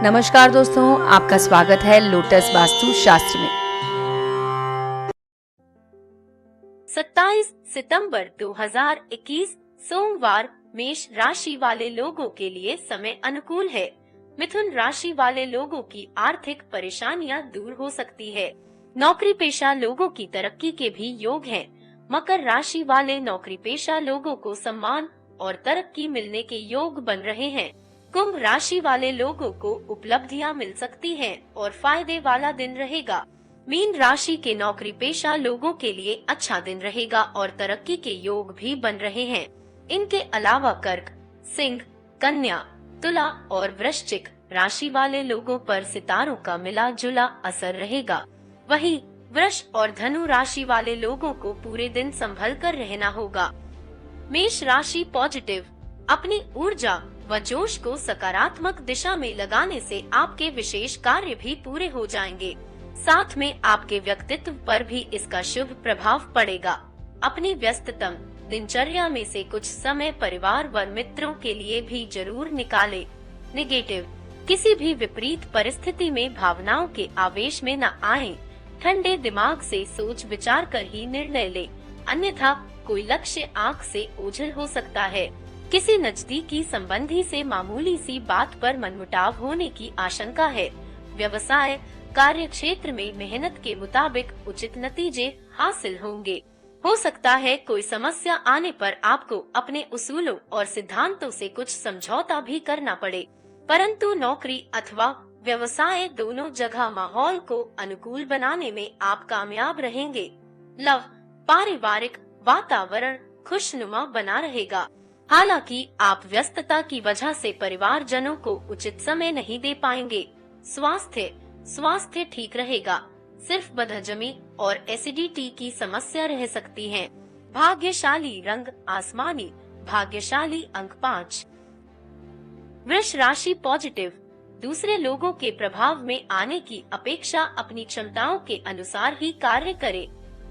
नमस्कार दोस्तों, आपका स्वागत है लोटस वास्तु शास्त्र में। 27 सितंबर 2021 सोमवार मेष राशि वाले लोगों के लिए समय अनुकूल है। मिथुन राशि वाले लोगों की आर्थिक परेशानियां दूर हो सकती है। नौकरी पेशा लोगों की तरक्की के भी योग हैं। मकर राशि वाले नौकरी पेशा लोगों को सम्मान और तरक्की मिलने के योग बन रहे हैं। कुंभ राशि वाले लोगों को उपलब्धियां मिल सकती हैं और फायदे वाला दिन रहेगा। मीन राशि के नौकरी पेशा लोगों के लिए अच्छा दिन रहेगा और तरक्की के योग भी बन रहे हैं। इनके अलावा कर्क, सिंह, कन्या, तुला और वृश्चिक राशि वाले लोगों पर सितारों का मिला जुला असर रहेगा। वहीं वृष और धनु राशि वाले लोगों को पूरे दिन संभल कर रहना होगा। मेष राशि पॉजिटिव, अपनी ऊर्जा व जोश को सकारात्मक दिशा में लगाने से आपके विशेष कार्य भी पूरे हो जाएंगे। साथ में आपके व्यक्तित्व पर भी इसका शुभ प्रभाव पड़ेगा। अपनी व्यस्ततम दिनचर्या में से कुछ समय परिवार व मित्रों के लिए भी जरूर निकालें। नेगेटिव, किसी भी विपरीत परिस्थिति में भावनाओं के आवेश में न आएं। ठंडे दिमाग से सोच विचार कर ही निर्णय लें, अन्यथा कोई लक्ष्य आंख से ओझल हो सकता है। किसी नजदीकी संबंधी से मामूली सी बात पर मनमुटाव होने की आशंका है। व्यवसाय कार्य क्षेत्र में मेहनत के मुताबिक उचित नतीजे हासिल होंगे। हो सकता है कोई समस्या आने पर आपको अपने उसूलों और सिद्धांतों से कुछ समझौता भी करना पड़े, परंतु नौकरी अथवा व्यवसाय दोनों जगह माहौल को अनुकूल बनाने में आप कामयाब रहेंगे। लव, पारिवारिक वातावरण खुशनुमा बना रहेगा। हालांकि आप व्यस्तता की वजह से परिवार जनों को उचित समय नहीं दे पाएंगे। स्वास्थ्य ठीक रहेगा, सिर्फ बदहजमी और एसिडिटी की समस्या रह सकती है। भाग्यशाली रंग आसमानी, भाग्यशाली अंक 5। वृष राशि पॉजिटिव, दूसरे लोगों के प्रभाव में आने की अपेक्षा अपनी क्षमताओं के अनुसार ही कार्य करें।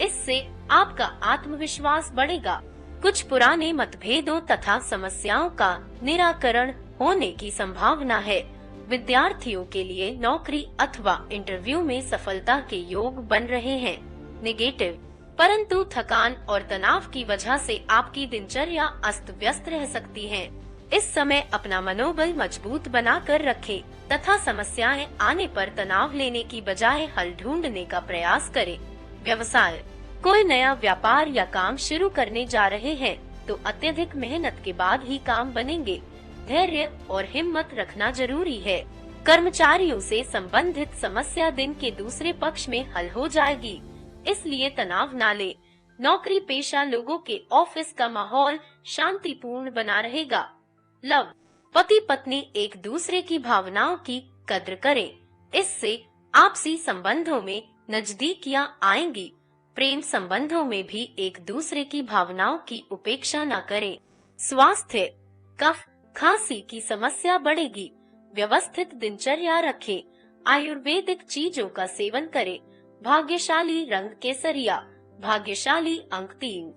इससे आपका आत्मविश्वास बढ़ेगा। कुछ पुराने मतभेदों तथा समस्याओं का निराकरण होने की संभावना है। विद्यार्थियों के लिए नौकरी अथवा इंटरव्यू में सफलता के योग बन रहे हैं। नेगेटिव, परंतु थकान और तनाव की वजह से आपकी दिनचर्या अस्त व्यस्त रह सकती है। इस समय अपना मनोबल मजबूत बना कर रखें तथा समस्याएं आने पर तनाव लेने की बजाय हल ढूंढने का प्रयास करें। व्यवसाय, कोई नया व्यापार या काम शुरू करने जा रहे हैं तो अत्यधिक मेहनत के बाद ही काम बनेंगे। धैर्य और हिम्मत रखना जरूरी है। कर्मचारियों से संबंधित समस्या दिन के दूसरे पक्ष में हल हो जाएगी, इसलिए तनाव न ले। नौकरी पेशा लोगों के ऑफिस का माहौल शांतिपूर्ण बना रहेगा। लव, पति पत्नी एक दूसरे की भावनाओं की कद्र करें, इससे आपसी संबंधों में नजदीकियां आएंगी। प्रेम संबंधों में भी एक दूसरे की भावनाओं की उपेक्षा न करें। स्वास्थ्य, कफ खांसी की समस्या बढ़ेगी। व्यवस्थित दिनचर्या रखें। आयुर्वेदिक चीजों का सेवन करें। भाग्यशाली रंग केसरिया, भाग्यशाली अंक 3।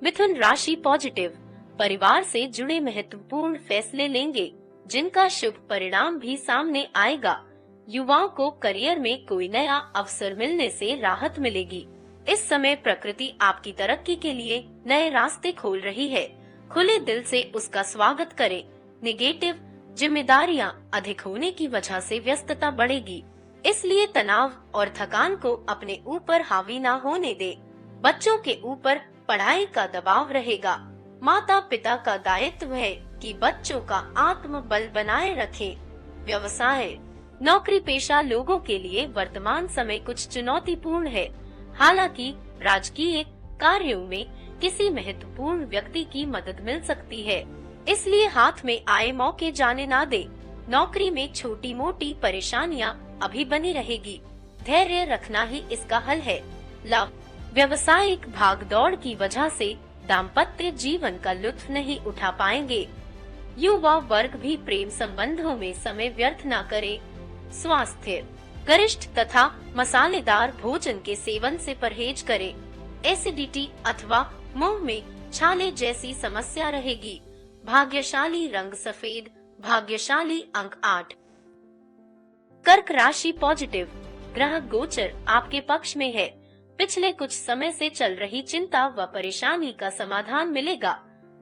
मिथुन राशि पॉजिटिव, परिवार से जुड़े महत्वपूर्ण फैसले लेंगे, जिनका शुभ परिणाम भी सामने आएगा। युवाओं को करियर में कोई नया अवसर मिलने से राहत मिलेगी। इस समय प्रकृति आपकी तरक्की के लिए नए रास्ते खोल रही है। खुले दिल से उसका स्वागत करें। नेगेटिव, जिम्मेदारियां अधिक होने की वजह से व्यस्तता बढ़ेगी, इसलिए तनाव और थकान को अपने ऊपर हावी न होने दे। बच्चों के ऊपर पढ़ाई का दबाव रहेगा। माता पिता का दायित्व है कि बच्चों का आत्मबल बनाए रखें। व्यवसाय, नौकरी पेशा लोगों के लिए वर्तमान समय कुछ चुनौतीपूर्ण है। हालांकि राजकीय कार्यों में किसी महत्वपूर्ण व्यक्ति की मदद मिल सकती है, इसलिए हाथ में आए मौके जाने ना दे। नौकरी में छोटी मोटी परेशानियां अभी बनी रहेगी, धैर्य रखना ही इसका हल है। लव, व्यवसायिक भागदौड़ की वजह से दाम्पत्य जीवन का लुत्फ नहीं उठा पाएंगे। युवा वर्ग भी प्रेम संबंधों में समय व्यर्थ न करे। स्वास्थ्य, गरिष्ठ तथा मसालेदार भोजन के सेवन से परहेज करें। एसिडिटी अथवा मुंह में छाले जैसी समस्या रहेगी। भाग्यशाली रंग सफेद, भाग्यशाली अंक 8। कर्क राशि पॉजिटिव, ग्रह गोचर आपके पक्ष में है। पिछले कुछ समय से चल रही चिंता व परेशानी का समाधान मिलेगा।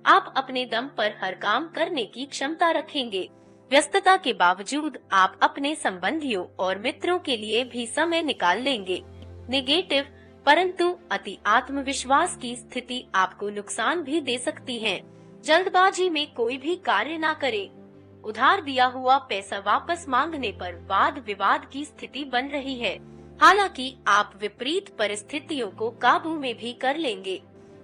आप अपने दम पर हर काम करने की क्षमता रखेंगे। व्यस्तता के बावजूद आप अपने संबंधियों और मित्रों के लिए भी समय निकाल लेंगे। नेगेटिव, परंतु अति आत्मविश्वास की स्थिति आपको नुकसान भी दे सकती है। जल्दबाजी में कोई भी कार्य ना करें। उधार दिया हुआ पैसा वापस मांगने पर वाद विवाद की स्थिति बन रही है। हालांकि आप विपरीत परिस्थितियों को काबू में भी कर लेंगे।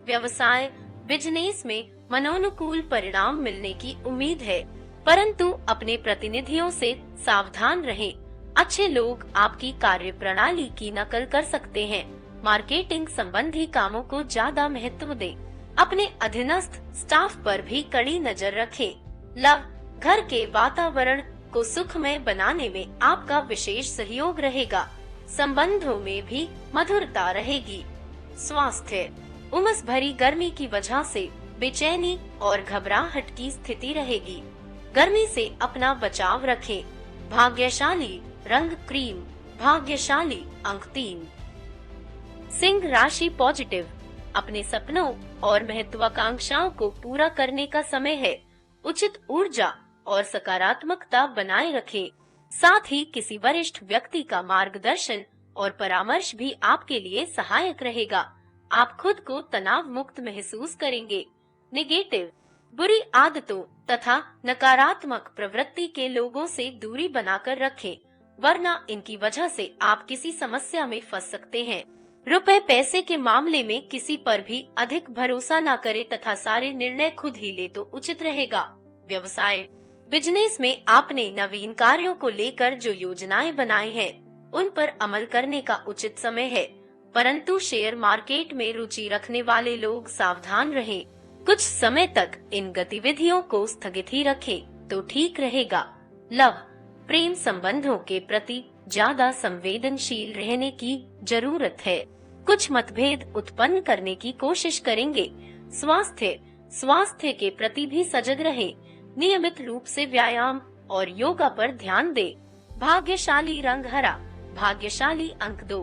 व्यवसाय बिजनेस में मनोनुकूल परिणाम मिलने की उम्मीद है, परंतु अपने प्रतिनिधियों से सावधान रहें। अच्छे लोग आपकी कार्य प्रणाली की नकल कर सकते हैं। मार्केटिंग संबंधी कामों को ज्यादा महत्व दें। अपने अधीनस्थ स्टाफ पर भी कड़ी नजर रखें। लव, घर के वातावरण को सुखमय बनाने में आपका विशेष सहयोग रहेगा। संबंधों में भी मधुरता रहेगी। स्वास्थ्य, उमस भरी गर्मी की वजह से बेचैनी और घबराहट की स्थिति रहेगी। गर्मी से अपना बचाव रखें। भाग्यशाली रंग क्रीम, भाग्यशाली अंक 3। सिंह राशि पॉजिटिव, अपने सपनों और महत्वाकांक्षाओं को पूरा करने का समय है। उचित ऊर्जा और सकारात्मकता बनाए रखें। साथ ही किसी वरिष्ठ व्यक्ति का मार्गदर्शन और परामर्श भी आपके लिए सहायक रहेगा। आप खुद को तनाव मुक्त महसूस करेंगे। नेगेटिव, बुरी आदतों तथा नकारात्मक प्रवृत्ति के लोगों से दूरी बनाकर रखें, वरना इनकी वजह से आप किसी समस्या में फंस सकते हैं। रुपए पैसे के मामले में किसी पर भी अधिक भरोसा न करें तथा सारे निर्णय खुद ही ले तो उचित रहेगा। व्यवसाय बिजनेस में आपने नवीन कार्यों को लेकर जो योजनाएं बनाई हैं, उन पर अमल करने का उचित समय है, परंतु शेयर मार्केट में रुचि रखने वाले लोग सावधान रहें। कुछ समय तक इन गतिविधियों को स्थगित ही रखें तो ठीक रहेगा। लव, प्रेम संबंधों के प्रति ज्यादा संवेदनशील रहने की जरूरत है। कुछ मतभेद उत्पन्न करने की कोशिश करेंगे। स्वास्थ्य के प्रति भी सजग रहें। नियमित रूप से व्यायाम और योगा पर ध्यान दें। भाग्यशाली रंग हरा, भाग्यशाली अंक 2।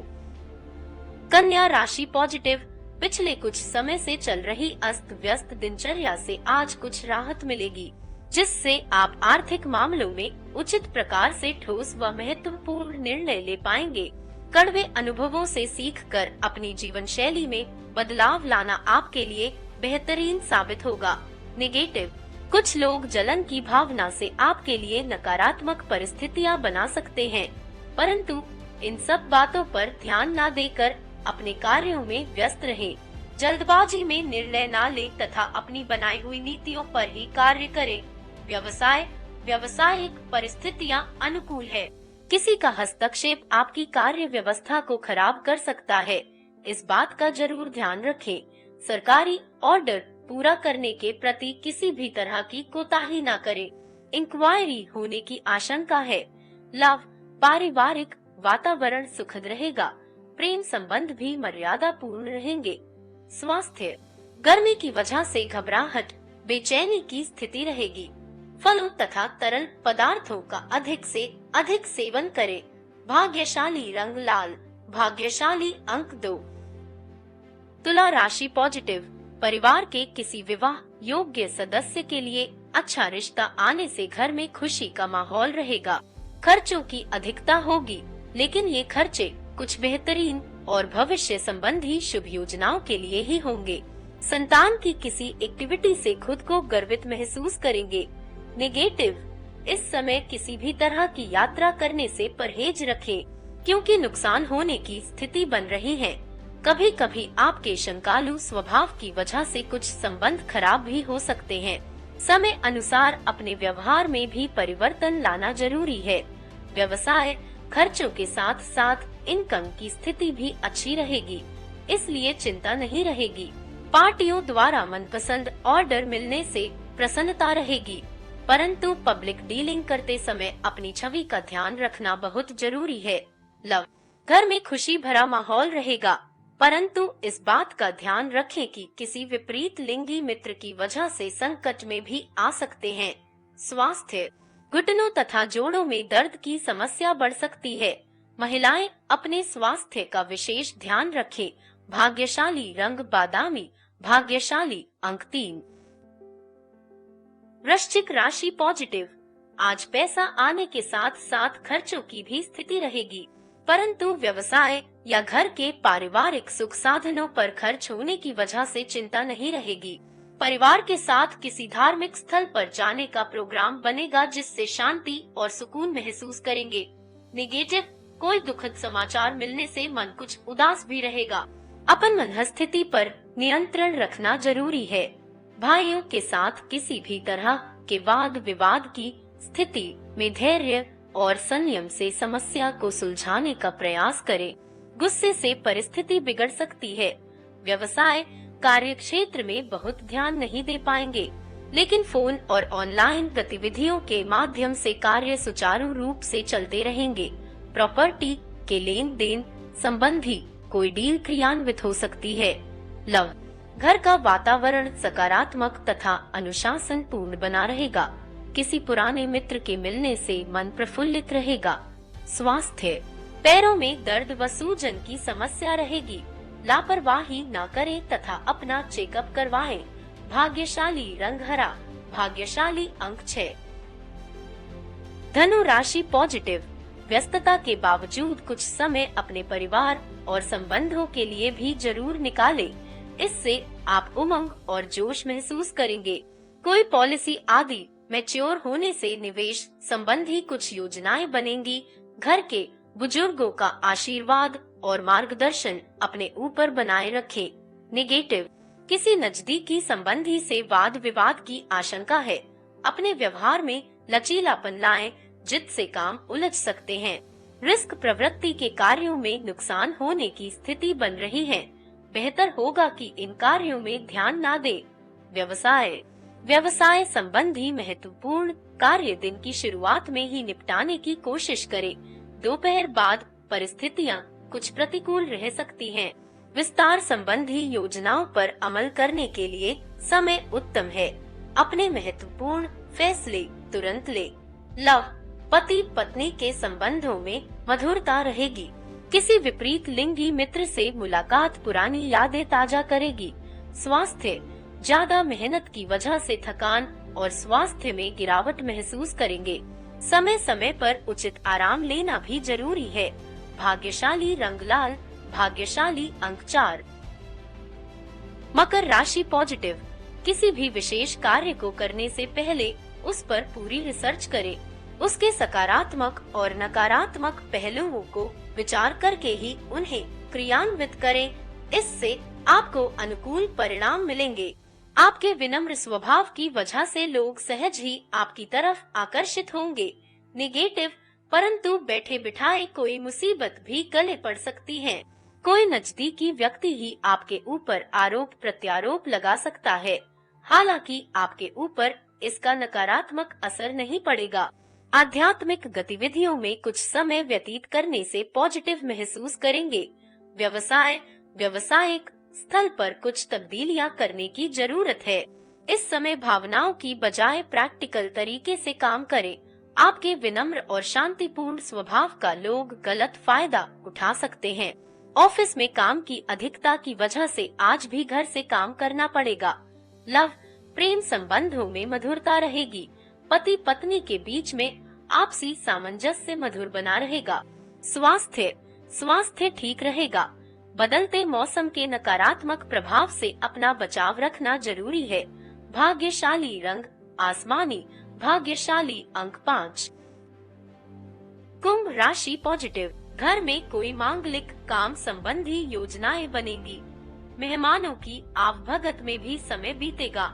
कन्या राशि पॉजिटिव, पिछले कुछ समय से चल रही अस्त व्यस्त दिनचर्या से आज कुछ राहत मिलेगी, जिससे आप आर्थिक मामलों में उचित प्रकार से ठोस व महत्वपूर्ण निर्णय ले पाएंगे। कड़वे अनुभवों से सीखकर अपनी जीवन शैली में बदलाव लाना आपके लिए बेहतरीन साबित होगा। नेगेटिव, कुछ लोग जलन की भावना से आपके लिए नकारात्मक परिस्थितियां बना सकते हैं, परंतु इन सब बातों पर ध्यान न देकर अपने कार्यों में व्यस्त रहें। जल्दबाजी में निर्णय न लें तथा अपनी बनाई हुई नीतियों पर ही कार्य करें। व्यावसायिक परिस्थितियां अनुकूल है। किसी का हस्तक्षेप आपकी कार्य व्यवस्था को खराब कर सकता है, इस बात का जरूर ध्यान रखें। सरकारी ऑर्डर पूरा करने के प्रति किसी भी तरह की कोताही न करें। इंक्वायरी होने की आशंका है। लव, पारिवारिक वातावरण सुखद रहेगा। प्रेम संबंध भी मर्यादा पूर्ण रहेंगे। स्वास्थ्य, गर्मी की वजह से घबराहट, बेचैनी की स्थिति रहेगी। फलों तथा तरल पदार्थों का अधिक से अधिक सेवन करें। भाग्यशाली रंग लाल, भाग्यशाली अंक 2। तुला राशि पॉजिटिव, परिवार के किसी विवाह योग्य सदस्य के लिए अच्छा रिश्ता आने से घर में खुशी का माहौल रहेगा। खर्चों की अधिकता होगी, लेकिन ये खर्चे कुछ बेहतरीन और भविष्य संबंधी शुभ योजनाओं के लिए ही होंगे। संतान की किसी एक्टिविटी से खुद को गर्वित महसूस करेंगे। नेगेटिव, इस समय किसी भी तरह की यात्रा करने से परहेज रखें, क्योंकि नुकसान होने की स्थिति बन रही है। कभी कभी आपके शंकालु स्वभाव की वजह से कुछ संबंध खराब भी हो सकते हैं। समय अनुसार अपने व्यवहार में भी परिवर्तन लाना जरूरी है। व्यवसाय खर्चों के साथ साथ इनकम की स्थिति भी अच्छी रहेगी, इसलिए चिंता नहीं रहेगी। पार्टियों द्वारा मनपसंद ऑर्डर मिलने से प्रसन्नता रहेगी, परंतु पब्लिक डीलिंग करते समय अपनी छवि का ध्यान रखना बहुत जरूरी है। लव, घर में खुशी भरा माहौल रहेगा, परंतु इस बात का ध्यान रखें कि किसी विपरीत लिंगी मित्र की वजह से संकट में भी आ सकते हैं। स्वास्थ्य, घुटनों तथा जोड़ों में दर्द की समस्या बढ़ सकती है। महिलाएं अपने स्वास्थ्य का विशेष ध्यान रखें। भाग्यशाली रंग बादामी, भाग्यशाली अंक 3। वृश्चिक राशि पॉजिटिव। आज पैसा आने के साथ साथ खर्चों की भी स्थिति रहेगी, परंतु व्यवसाय या घर के पारिवारिक सुख साधनों पर खर्च होने की वजह से चिंता नहीं रहेगी। परिवार के साथ किसी धार्मिक स्थल पर जाने का प्रोग्राम बनेगा, जिससे शांति और सुकून महसूस करेंगे। नेगेटिव, कोई दुखद समाचार मिलने से मन कुछ उदास भी रहेगा। अपन मनस्थिति पर नियंत्रण रखना जरूरी है। भाइयों के साथ किसी भी तरह के वाद विवाद की स्थिति में धैर्य और संयम से समस्या को सुलझाने का प्रयास करें। गुस्से से परिस्थिति बिगड़ सकती है। व्यवसाय कार्य क्षेत्र में बहुत ध्यान नहीं दे पाएंगे, लेकिन फोन और ऑनलाइन गतिविधियों के माध्यम से कार्य सुचारू रूप से चलते रहेंगे। प्रॉपर्टी के लेन देन संबंधी कोई डील क्रियान्वित हो सकती है। लव, घर का वातावरण सकारात्मक तथा अनुशासन पूर्ण बना रहेगा। किसी पुराने मित्र के मिलने से मन प्रफुल्लित रहेगा। स्वास्थ्य, पैरों में दर्द व सूजन की समस्या रहेगी। लापरवाही न करें तथा अपना चेकअप करवाएं। भाग्यशाली रंग हरा, भाग्यशाली अंक 6। धनु राशि पॉजिटिव। व्यस्तता के बावजूद कुछ समय अपने परिवार और संबंधों के लिए भी जरूर निकालें। इससे आप उमंग और जोश महसूस करेंगे। कोई पॉलिसी आदि मैच्योर होने से निवेश संबंधी कुछ योजनाएं बनेंगी। घर के बुजुर्गों का आशीर्वाद और मार्गदर्शन अपने ऊपर बनाए रखें। नेगेटिव, किसी नजदीकी संबंधी से वाद विवाद की आशंका है। अपने व्यवहार में लचीलापन लाएं, जिससे काम उलझ सकते हैं। रिस्क प्रवृत्ति के कार्यों में नुकसान होने की स्थिति बन रही है। बेहतर होगा कि इन कार्यों में ध्यान ना दें। व्यवसाय संबंधी महत्वपूर्ण कार्य दिन की शुरुआत में ही निपटाने की कोशिश करें। दोपहर बाद परिस्थितियां कुछ प्रतिकूल रह सकती हैं। विस्तार संबंधी योजनाओं पर अमल करने के लिए समय उत्तम है। अपने महत्वपूर्ण फैसले तुरंत ले। लव, पति पत्नी के संबंधों में मधुरता रहेगी। किसी विपरीत लिंगी मित्र से मुलाकात पुरानी यादें ताजा करेगी। स्वास्थ्य, ज्यादा मेहनत की वजह से थकान और स्वास्थ्य में गिरावट महसूस करेंगे। समय समय पर उचित आराम लेना भी जरूरी है। भाग्यशाली रंग लाल, भाग्यशाली अंक 4। मकर राशि पॉजिटिव। किसी भी विशेष कार्य को करने से पहले उस पर पूरी रिसर्च करें। उसके सकारात्मक और नकारात्मक पहलुओं को विचार करके ही उन्हें क्रियान्वित करें। इससे आपको अनुकूल परिणाम मिलेंगे। आपके विनम्र स्वभाव की वजह से लोग सहज ही आपकी तरफ आकर्षित होंगे। नेगेटिव, परंतु बैठे बिठाए कोई मुसीबत भी गले पड़ सकती है। कोई नजदीकी व्यक्ति ही आपके ऊपर आरोप प्रत्यारोप लगा सकता है। हालांकि आपके ऊपर इसका नकारात्मक असर नहीं पड़ेगा। आध्यात्मिक गतिविधियों में कुछ समय व्यतीत करने से पॉजिटिव महसूस करेंगे। व्यावसायिक स्थल पर कुछ तब्दीलियां करने की जरूरत है। इस समय भावनाओं की बजाय प्रैक्टिकल तरीके से काम करें। आपके विनम्र और शांतिपूर्ण स्वभाव का लोग गलत फायदा उठा सकते हैं। ऑफिस में काम की अधिकता की वजह से आज भी घर से काम करना पड़ेगा। लव, प्रेम संबंधों में मधुरता रहेगी। पति पत्नी के बीच में आपसी सामंजस्य मधुर बना रहेगा। स्वास्थ्य ठीक रहेगा। बदलते मौसम के नकारात्मक प्रभाव से अपना बचाव रखना जरूरी है। भाग्यशाली रंग आसमानी, भाग्यशाली अंक 5। कुंभ राशि पॉजिटिव। घर में कोई मांगलिक काम संबंधी योजनाएं बनेगी। मेहमानों की आवभगत में भी समय बीतेगा।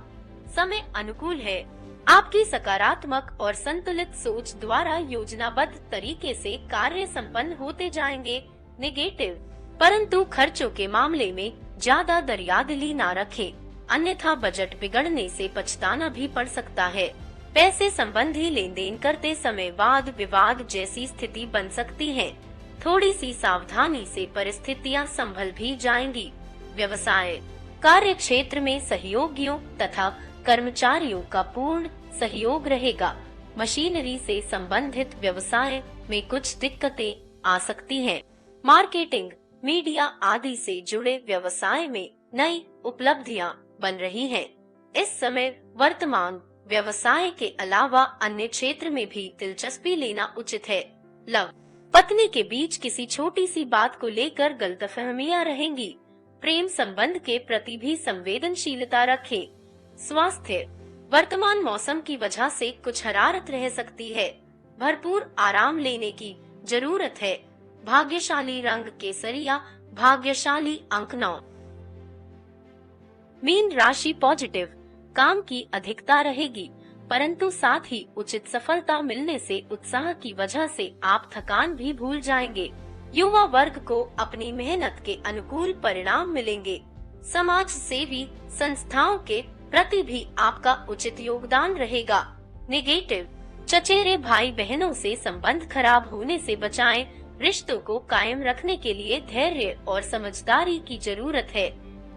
समय अनुकूल है। आपकी सकारात्मक और संतुलित सोच द्वारा योजनाबद्ध तरीके से कार्य संपन्न होते जाएंगे। नेगेटिव, परंतु खर्चों के मामले में ज्यादा दरियादिली ना रखें, अन्यथा बजट बिगड़ने से पछताना भी पड़ सकता है। पैसे संबंधी लेन देन करते समय वाद विवाद जैसी स्थिति बन सकती है। थोड़ी सी सावधानी से परिस्थितियां संभल भी जाएंगी। व्यवसाय, कार्य क्षेत्र में सहयोगियों तथा कर्मचारियों का पूर्ण सहयोग रहेगा। मशीनरी से संबंधित व्यवसाय में कुछ दिक्कतें आ सकती हैं। मार्केटिंग, मीडिया आदि से जुड़े व्यवसाय में नई उपलब्धियां बन रही हैं। इस समय वर्तमान व्यवसाय के अलावा अन्य क्षेत्र में भी दिलचस्पी लेना उचित है। लव, पत्नी के बीच किसी छोटी सी बात को लेकर गलतफहमियां रहेंगी। प्रेम संबंध के प्रति भी संवेदनशीलता रखें। स्वास्थ्य, वर्तमान मौसम की वजह से कुछ हरारत रह सकती है। भरपूर आराम लेने की जरूरत है। भाग्यशाली रंग केसरिया, भाग्यशाली अंक 9। मीन राशि पॉजिटिव, काम की अधिकता रहेगी, परंतु साथ ही उचित सफलता मिलने से उत्साह की वजह से आप थकान भी भूल जाएंगे। युवा वर्ग को अपनी मेहनत के अनुकूल परिणाम मिलेंगे। समाज सेवी संस्थाओं के प्रति भी आपका उचित योगदान रहेगा। नेगेटिव, चचेरे भाई बहनों से संबंध खराब होने से बचाएं। रिश्तों को कायम रखने के लिए धैर्य और समझदारी की जरूरत है।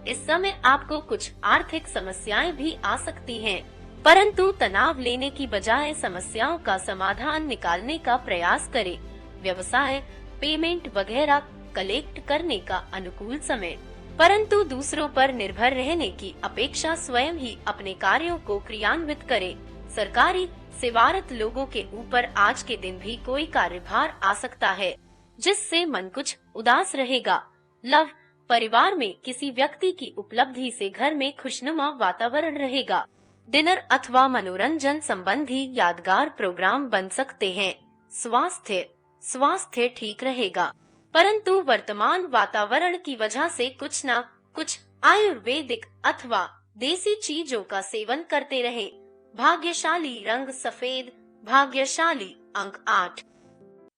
इस समय आपको कुछ आर्थिक समस्याएं भी आ सकती हैं, परंतु तनाव लेने की बजाय समस्याओं का समाधान निकालने का प्रयास करें। व्यवसाय, पेमेंट वगैरह कलेक्ट करने का अनुकूल समय, परंतु दूसरों पर निर्भर रहने की अपेक्षा स्वयं ही अपने कार्यों को क्रियान्वित करें। सरकारी सेवारत लोगों के ऊपर आज के दिन भी कोई कार्यभार आ सकता है, जिससे मन कुछ उदास रहेगा। लव, परिवार में किसी व्यक्ति की उपलब्धि से घर में खुशनुमा वातावरण रहेगा। डिनर अथवा मनोरंजन संबंधी यादगार प्रोग्राम बन सकते हैं। स्वास्थ्य ठीक रहेगा, परंतु वर्तमान वातावरण की वजह से कुछ न कुछ आयुर्वेदिक अथवा देसी चीजों का सेवन करते रहें। भाग्यशाली रंग सफेद, भाग्यशाली अंक 8।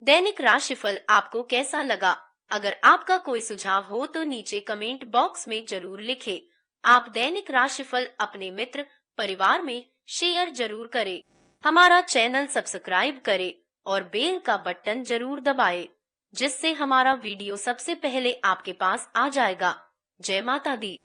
दैनिक राशिफल आपको कैसा लगा? अगर आपका कोई सुझाव हो तो नीचे कमेंट बॉक्स में जरूर लिखें। आप दैनिक राशिफल अपने मित्र परिवार में शेयर जरूर करें। हमारा चैनल सब्सक्राइब करें और बेल का बटन जरूर दबाएं, जिससे हमारा वीडियो सबसे पहले आपके पास आ जाएगा। जय माता दी।